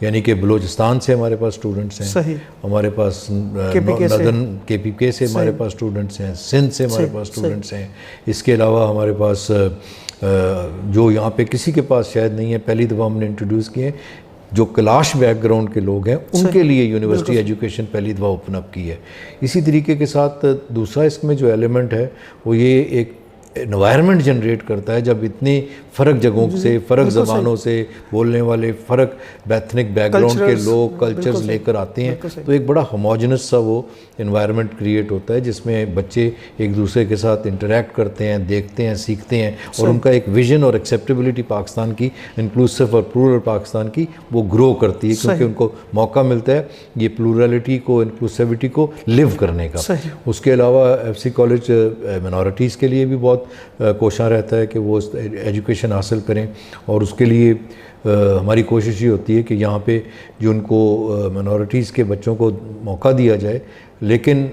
یعنی کہ بلوچستان سے ہمارے پاس اسٹوڈنٹس ہیں, صحیح, ہمارے پاس نردن KPK سے ہمارے پاس اسٹوڈنٹس ہیں, سندھ سے ہمارے پاس اسٹوڈنٹس ہیں. اس کے علاوہ ہمارے پاس جو یہاں پہ کسی کے پاس شاید نہیں ہے, پہلی دفعہ ہم نے انٹروڈیوس کیے, جو کلاش بیک گراؤنڈ کے لوگ ہیں ان کے لیے یونیورسٹی ایجوکیشن پہلی دفعہ اوپن اپ کی ہے. اسی طریقے کے ساتھ دوسرا اس میں جو ایلیمنٹ ہے وہ یہ ایک انوائرمنٹ جنریٹ کرتا ہے, جب اتنی فرق جگہوں سے, فرق زبانوں سے بولنے والے, فرق ایتھنک بیک گراؤنڈ کے لوگ, کلچرز لے کر آتے ہیں, تو ایک بڑا ہوموجنس سا وہ انوائرمنٹ کریٹ ہوتا ہے جس میں بچے ایک دوسرے کے ساتھ انٹریکٹ کرتے ہیں, دیکھتے ہیں, سیکھتے ہیں, اور ان کا ایک ویژن اور ایکسیپٹیبلٹی پاکستان کی, انکلوسیو اور پلورل پاکستان کی, وہ گرو کرتی ہے, کیونکہ ان کو موقع ملتا ہے یہ پلورلٹی کو, انکلوسیوٹی کو لیو کرنے کا. اس کے علاوہ FC کالج منورٹیز کے لیے بھی بہت کوشاں رہتا ہے کہ وہ ایجوکیشن حاصل کریں, اور اس کے لیے ہماری کوشش یہ ہوتی ہے کہ یہاں پہ جو ان کو منورٹیز کے بچوں کو موقع دیا جائے, لیکن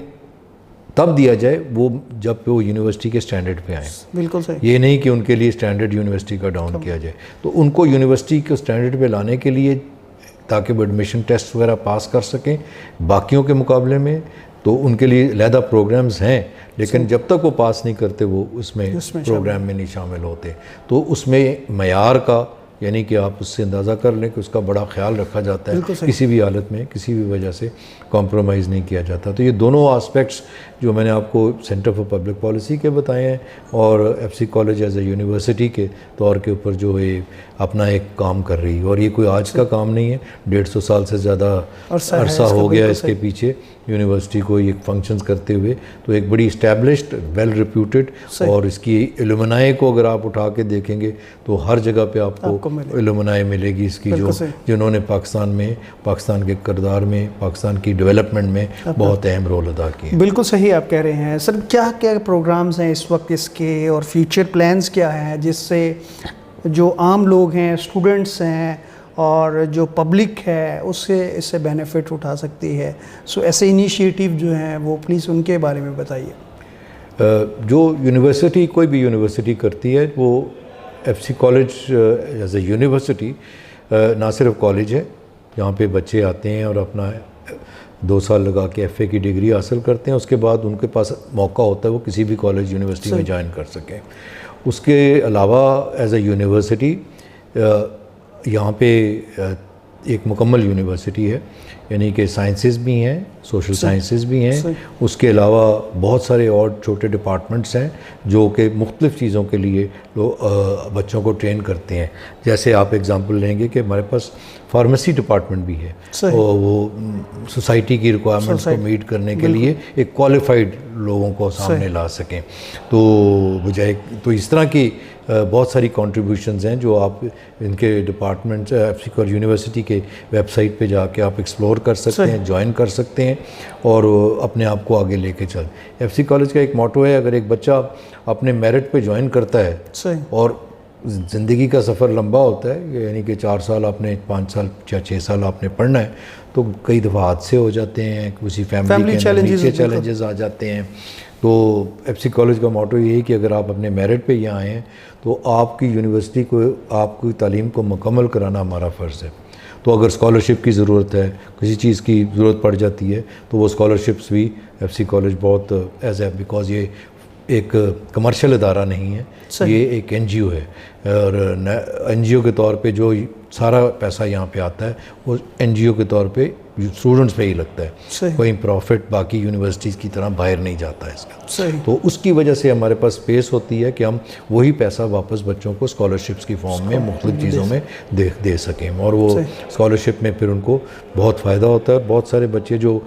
تب دیا جائے وہ جب وہ یونیورسٹی کے سٹینڈرڈ پہ آئیں. بالکل صحیح. یہ نہیں کہ ان کے لیے سٹینڈرڈ یونیورسٹی کا ڈاؤن کیا جائے. تو ان کو یونیورسٹی کے سٹینڈرڈ پہ لانے کے لیے, تاکہ وہ ایڈمیشن ٹیسٹ وغیرہ پاس کر سکیں باقیوں کے مقابلے میں, تو ان کے لیے علیحدہ پروگرامز ہیں, لیکن جب تک وہ پاس نہیں کرتے وہ اس میں پروگرام میں نہیں شامل ہوتے. تو اس میں معیار کا, یعنی کہ آپ اس سے اندازہ کر لیں کہ اس کا بڑا خیال رکھا جاتا ہے, کسی بھی حالت میں کسی بھی وجہ سے کمپرومائز نہیں کیا جاتا. تو یہ دونوں آسپیکٹس جو میں نے آپ کو سینٹر فار پبلک پالیسی کے بتائے ہیں, اور FC college as a university کے طور کے اوپر جو ہے اپنا ایک کام کر رہی ہے. اور یہ کوئی آج کا کام نہیں ہے, 150 سال سے زیادہ عرصہ ہو گیا اس کے پیچھے یونیورسٹی کو یہ فنکشنز کرتے ہوئے. تو ایک بڑی اسٹیبلشڈ, ویل ریپیوٹڈ, اور اس کی ایلومنائی کو اگر آپ اٹھا کے دیکھیں گے تو ہر جگہ پہ آپ کو ایلومنائی ملے گی اس کی, جنہوں نے پاکستان میں, پاکستان کے کردار میں, پاکستان کی ڈیولپمنٹ میں بہت اہم رول ادا کیا. بالکل صحیح آپ کہہ رہے ہیں. سر کیا کیا پروگرامز ہیں اس وقت اس کے, اور فیوچر پلانز کیا ہیں جس سے جو عام لوگ ہیں, اسٹوڈنٹس ہیں, اور جو پبلک ہے اس سے بینیفٹ اٹھا سکتی ہے؟ سو ایسے انیشیٹیو جو ہیں وہ پلیز ان کے بارے میں بتائیے. جو یونیورسٹی, کوئی بھی یونیورسٹی کرتی ہے, وہ FC college as a university نہ صرف کالج ہے جہاں پہ بچے آتے ہیں اور اپنا 2 سال لگا کے FA کی ڈگری حاصل کرتے ہیں, اس کے بعد ان کے پاس موقع ہوتا ہے وہ کسی بھی کالج یونیورسٹی میں جوائن کر سکیں. اس کے علاوہ ایز اے یونیورسٹی یہاں پہ ایک مکمل یونیورسٹی ہے, یعنی کہ سائنسز بھی ہیں, سوشل سائنسز بھی ہیں, اس کے علاوہ بہت سارے اور چھوٹے ڈپارٹمنٹس ہیں جو کہ مختلف چیزوں کے لیے بچوں کو ٹرین کرتے ہیں. جیسے آپ ایگزامپل لیں گے کہ ہمارے پاس فارمیسی ڈپارٹمنٹ بھی ہے, اور وہ سوسائٹی کی ریکوائرمنٹس کو میٹ کرنے کے لیے ایک کوالیفائڈ لوگوں کو سامنے لا سکیں. تو اس طرح کی بہت ساری کنٹریبیوشنز ہیں جو آپ ان کے ڈپارٹمنٹ FC کالج یونیورسٹی کے ویب سائٹ پہ جا کے آپ ایکسپلور کر سکتے ہیں, جوائن کر سکتے ہیں, اور اپنے آپ کو آگے لے کے چل. FC کالج کا ایک موٹو ہے, اگر ایک بچہ اپنے میرٹ پہ جوائن کرتا ہے اور زندگی کا سفر لمبا ہوتا ہے, یعنی کہ 4 سال آپ نے, 5 سال یا 6 سال آپ نے پڑھنا ہے, تو کئی دفعہ حادثے ہو جاتے ہیں, کسی فیملی کے چیلنجز آ جاتے ہیں. تو FC کالج کا موٹو یہ ہے کہ اگر آپ اپنے میرٹ پہ یہاں آئے ہیں تو آپ کی یونیورسٹی کو, آپ کی تعلیم کو مکمل کرانا ہمارا فرض ہے. تو اگر اسکالرشپ کی ضرورت ہے, کسی چیز کی ضرورت پڑ جاتی ہے, تو وہ اسکالرشپس بھی FC کالج بہت ایز اے, بیکاز یہ ایک کمرشل ادارہ نہیں ہے, یہ ایک NGO ہے, اور NGO کے طور پہ جو سارا پیسہ یہاں پہ آتا ہے وہ NGO کے طور پہ اسٹوڈنٹس پہ ہی لگتا ہے, کوئی پروفٹ باقی یونیورسٹیز کی طرح باہر نہیں جاتا ہے اس کا. تو اس کی وجہ سے ہمارے پاس اسپیس ہوتی ہے کہ ہم وہی پیسہ واپس بچوں کو اسکالرشپس کی فارم میں مختلف چیزوں میں دے سکیں, اور وہ اسکالرشپ میں پھر ان کو بہت فائدہ ہوتا ہے. بہت سارے بچے جو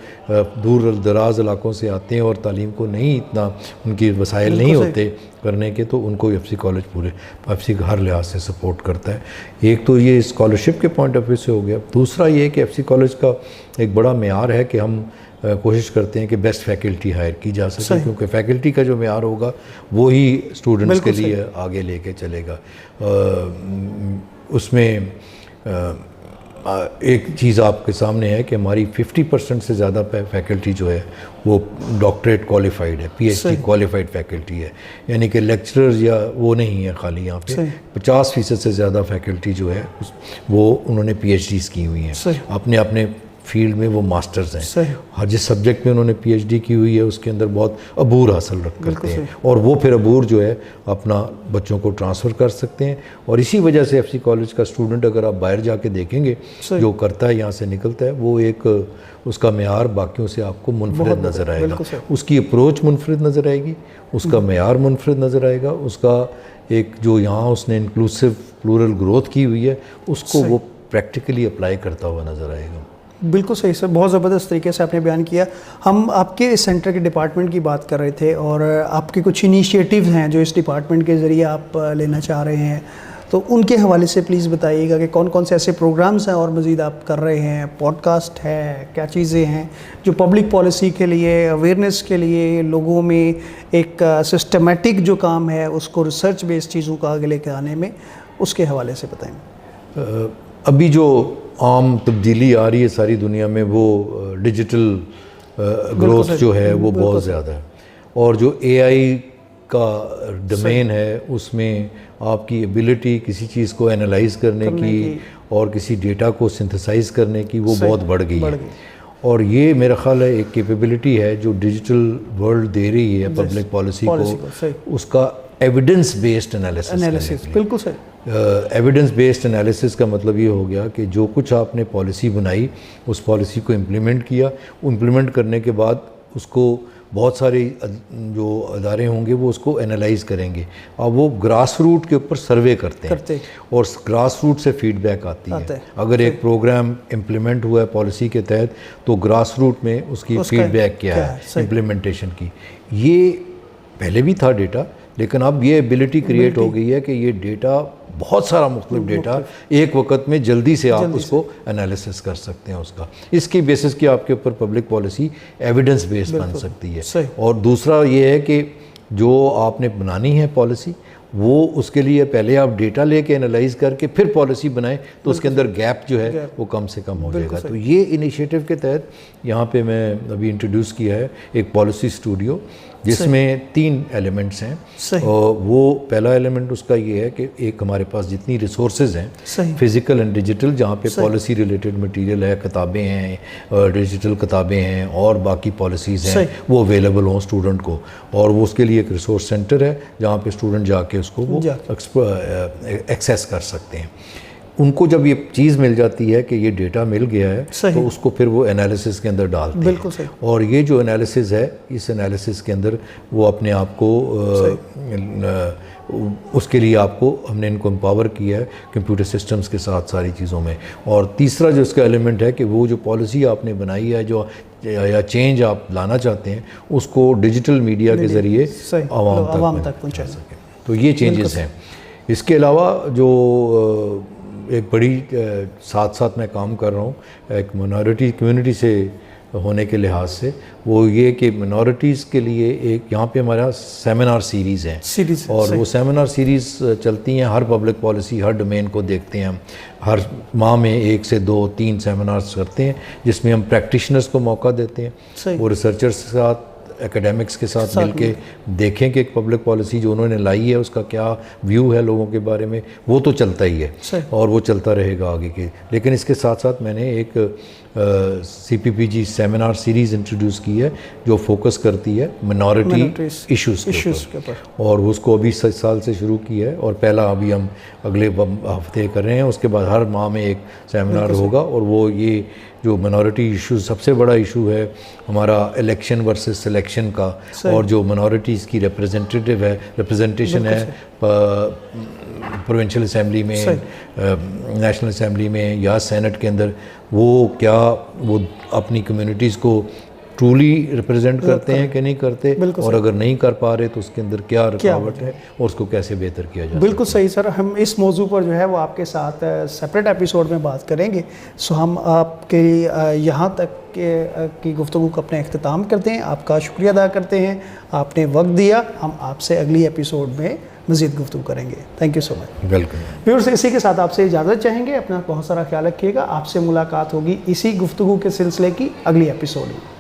دور دراز علاقوں سے آتے ہیں اور تعلیم کو نہیں اتنا ان کی وسائل نہیں ہوتے کرنے کے, تو ان کو FC کالج پورے FC ہر لحاظ سے سپورٹ کرتا ہے. ایک تو یہ اسکالرشپ کے پوائنٹ آف ویو سے ہو گیا. دوسرا یہ کہ FC کالج کا ایک بڑا معیار ہے کہ ہم کوشش کرتے ہیں کہ بیسٹ فیکلٹی ہائر کی جا سکے, کیونکہ فیکلٹی کا جو معیار ہوگا وہی اسٹوڈنٹس کے لیے آگے لے کے چلے گا. اس میں ایک چیز آپ کے سامنے ہے کہ ہماری 50% سے زیادہ فیکلٹی جو ہے وہ ڈاکٹریٹ کوالیفائڈ ہے, P H D qualified faculty ہے, یعنی کہ لیکچررز یا وہ نہیں ہے خالی یہاں پہ. 50% سے زیادہ فیکلٹی جو ہے وہ انہوں نے پی ایچ ڈیز کی ہوئی ہیں, اپنے فیلڈ میں وہ ماسٹرز ہیں. ہر جس سبجیکٹ میں انہوں نے پی ایچ ڈی کی ہوئی ہے اس کے اندر بہت عبور حاصل کرتے ہیں, اور وہ پھر عبور جو ہے اپنا بچوں کو ٹرانسفر کر سکتے ہیں. اور اسی وجہ سے ایف سی کالج کا اسٹوڈنٹ اگر آپ باہر جا کے دیکھیں گے جو کرتا ہے یہاں سے نکلتا ہے, وہ ایک اس کا معیار باقیوں سے آپ کو منفرد نظر آئے گا, اس کی اپروچ منفرد نظر آئے گی, اس کا معیار منفرد نظر آئے گا, اس کا ایک جو یہاں اس نے انکلوسو پلورل گروتھ کی ہوئی ہے اس کو وہ پریکٹیکلی اپلائی کرتا ہوا نظر آئے گا. بالکل صحیح سر, بہت زبردست طریقے سے آپ نے بیان کیا. ہم آپ کے اس سینٹر کے ڈپارٹمنٹ کی بات کر رہے تھے اور آپ کے کچھ انیشیٹیوز ہیں جو اس ڈپارٹمنٹ کے ذریعے آپ لینا چاہ رہے ہیں, تو ان کے حوالے سے پلیز بتائیے گا کہ کون کون سے ایسے پروگرامز ہیں اور مزید آپ کر رہے ہیں, پوڈ کاسٹ ہے, کیا چیزیں ہیں جو پبلک پالیسی کے لیے, اویئرنیس کے لیے, لوگوں میں ایک سسٹمیٹک جو کام ہے اس کو ریسرچ بیس چیزوں کا آگے لے کے آنے میں, اس کے حوالے سے بتائیں. ابھی جو عام تبدیلی آ رہی ہے ساری دنیا میں وہ ڈیجیٹل گروتھ جو ہے وہ بہت زیادہ ہے, اور جو اے آئی کا ڈومین ہے اس میں آپ کی ایبلٹی کسی چیز کو انالائز کرنے کی اور کسی ڈیٹا کو سنتھسائز کرنے کی وہ بہت بڑھ گئی ہے. اور یہ میرا خیال ہے ایک کیپیبلٹی ہے جو ڈیجیٹل ورلڈ دے رہی ہے پبلک پالیسی کو, اس کا ایویڈنس بیسڈ انالیسس. بالکل صحیح. ایویڈنس بیسڈ انالیسس کا مطلب یہ ہو گیا کہ جو کچھ آپ نے پالیسی بنائی اس پالیسی کو امپلیمنٹ کیا, امپلیمنٹ کرنے کے بعد اس کو بہت سارے جو ادارے ہوں گے وہ اس کو انالائز کریں گے, اور وہ گراس روٹ کے اوپر سروے کرتے ہیں اور گراس روٹ سے فیڈ بیک آتی ہے. اگر ایک پروگرام امپلیمنٹ ہوا ہے پالیسی کے تحت تو گراس روٹ میں اس کی فیڈ بیک کیا ہے امپلیمنٹیشن کی. یہ پہلے بھی تھا ڈیٹا, لیکن اب یہ ایبلٹی کریٹ ہو گئی ہے کہ یہ ڈیٹا بہت سارا مختلف ڈیٹا ایک وقت میں جلدی سے آپ اس کو انالیسس کر سکتے ہیں. اس کی بیسس کی آپ کے اوپر پبلک پالیسی ایویڈنس بیس بن سکتی ہے. اور دوسرا یہ ہے کہ جو آپ نے بنانی ہے پالیسی وہ اس کے لیے پہلے آپ ڈیٹا لے کے انالائز کر کے پھر پالیسی بنائیں تو اس کے اندر گیپ جو ہے وہ کم سے کم ہو جائے گا. تو یہ انیشیٹو کے تحت یہاں پہ میں ابھی انٹروڈیوس کیا ہے ایک پالیسی اسٹوڈیو جس میں 3 ایلیمنٹس ہیں. وہ پہلا ایلیمنٹ اس کا یہ ہے کہ ایک ہمارے پاس جتنی ریسورسز ہیں فزیکل اینڈ ڈیجیٹل, جہاں پہ پالیسی ریلیٹڈ مٹیریل ہے, کتابیں ہیں, ڈیجیٹل کتابیں ہیں اور باقی پالیسیز ہیں, وہ اویلیبل ہوں اسٹوڈنٹ کو. اور وہ اس کے لیے ایک ریسورس سینٹر ہے جہاں پہ اسٹوڈنٹ جا کے اس کو وہ ایکسیس کر سکتے ہیں. ان کو جب یہ چیز مل جاتی ہے کہ یہ ڈیٹا مل گیا ہے تو اس کو پھر وہ انالیسس کے اندر ڈالتے ہیں, اور یہ جو انالیسس ہے اس انالیسس کے اندر وہ اپنے آپ کو اس کے لیے آپ کو ہم نے ان کو امپاور کیا ہے کمپیوٹر سسٹمز کے ساتھ ساری چیزوں میں. اور تیسرا جو اس کا ایلیمنٹ ہے کہ وہ جو پالیسی آپ نے بنائی ہے جو یا چینج آپ لانا چاہتے ہیں اس کو ڈیجیٹل میڈیا کے ذریعے عوام تک پہنچا سکیں. تو یہ چینجز ہیں. اس کے علاوہ جو ایک بڑی ساتھ ساتھ میں کام کر رہا ہوں ایک منارٹی کمیونٹی سے ہونے کے لحاظ سے, وہ یہ کہ منارٹیز کے لیے ایک یہاں پہ ہمارا سیمینار سیریز ہیں, اور وہ سیمینار سیریز چلتی ہیں ہر پبلک پالیسی ہر ڈومین کو دیکھتے ہیں ہم. ہر ماہ میں 1 سے 2 3 سیمینارز کرتے ہیں جس میں ہم پریکٹیشنرز کو موقع دیتے ہیں, وہ ریسرچرز کے ساتھ ایکیڈیمکس کے ساتھ مل کے دیکھیں کہ ایک پبلک پالیسی جو انہوں نے لائی ہے اس کا کیا ویو ہے لوگوں کے بارے میں. وہ تو چلتا ہی ہے اور وہ چلتا رہے گا آگے کے, لیکن اس کے ساتھ ساتھ میں نے ایک CPPG سیمینار سیریز انٹروڈیوس کی ہے جو فوکس کرتی ہے منارٹی ایشوز کے اوپر, اور اس کو ابھی 7 سال سے شروع کی ہے, اور پہلا ابھی ہم اگلے ہفتے کر رہے ہیں. اس کے بعد ہر ماہ میں ایک سیمینار ہوگا, اور وہ یہ جو منارٹی ایشو سب سے بڑا ایشو ہے ہمارا الیکشن ورسز سلیکشن کا, اور جو منارٹیز کی ریپرزنٹیشن ہے پروونشل اسمبلی میں, نیشنل اسمبلی میں یا سینٹ کے اندر, وہ کیا وہ اپنی کمیونٹیز کو ٹرولی ریپرزینٹ کرتے ہیں کہ نہیں کرتے, اور اگر نہیں کر پا رہے تو اس کے اندر کیا رکاوٹ ہے اور اس کو کیسے بہتر کیا جائے. بالکل صحیح سر, ہم اس موضوع پر جو ہے وہ آپ کے ساتھ سیپریٹ ایپیسوڈ میں بات کریں گے. سو ہم آپ کے یہاں تک کی گفتگو کو اپنے اختتام کرتے ہیں. آپ کا شکریہ ادا کرتے ہیں, آپ نے وقت دیا. ہم آپ سے اگلی ایپیسوڈ میں مزید گفتگو کریں گے. Thank you so much. Welcome. Viewers اسی کے ساتھ آپ سے اجازت چاہیں گے. اپنا بہت سارا خیال رکھیے گا. آپ سے ملاقات ہوگی اسی گفتگو کے سلسلے کی اگلی ایپیسوڈ میں.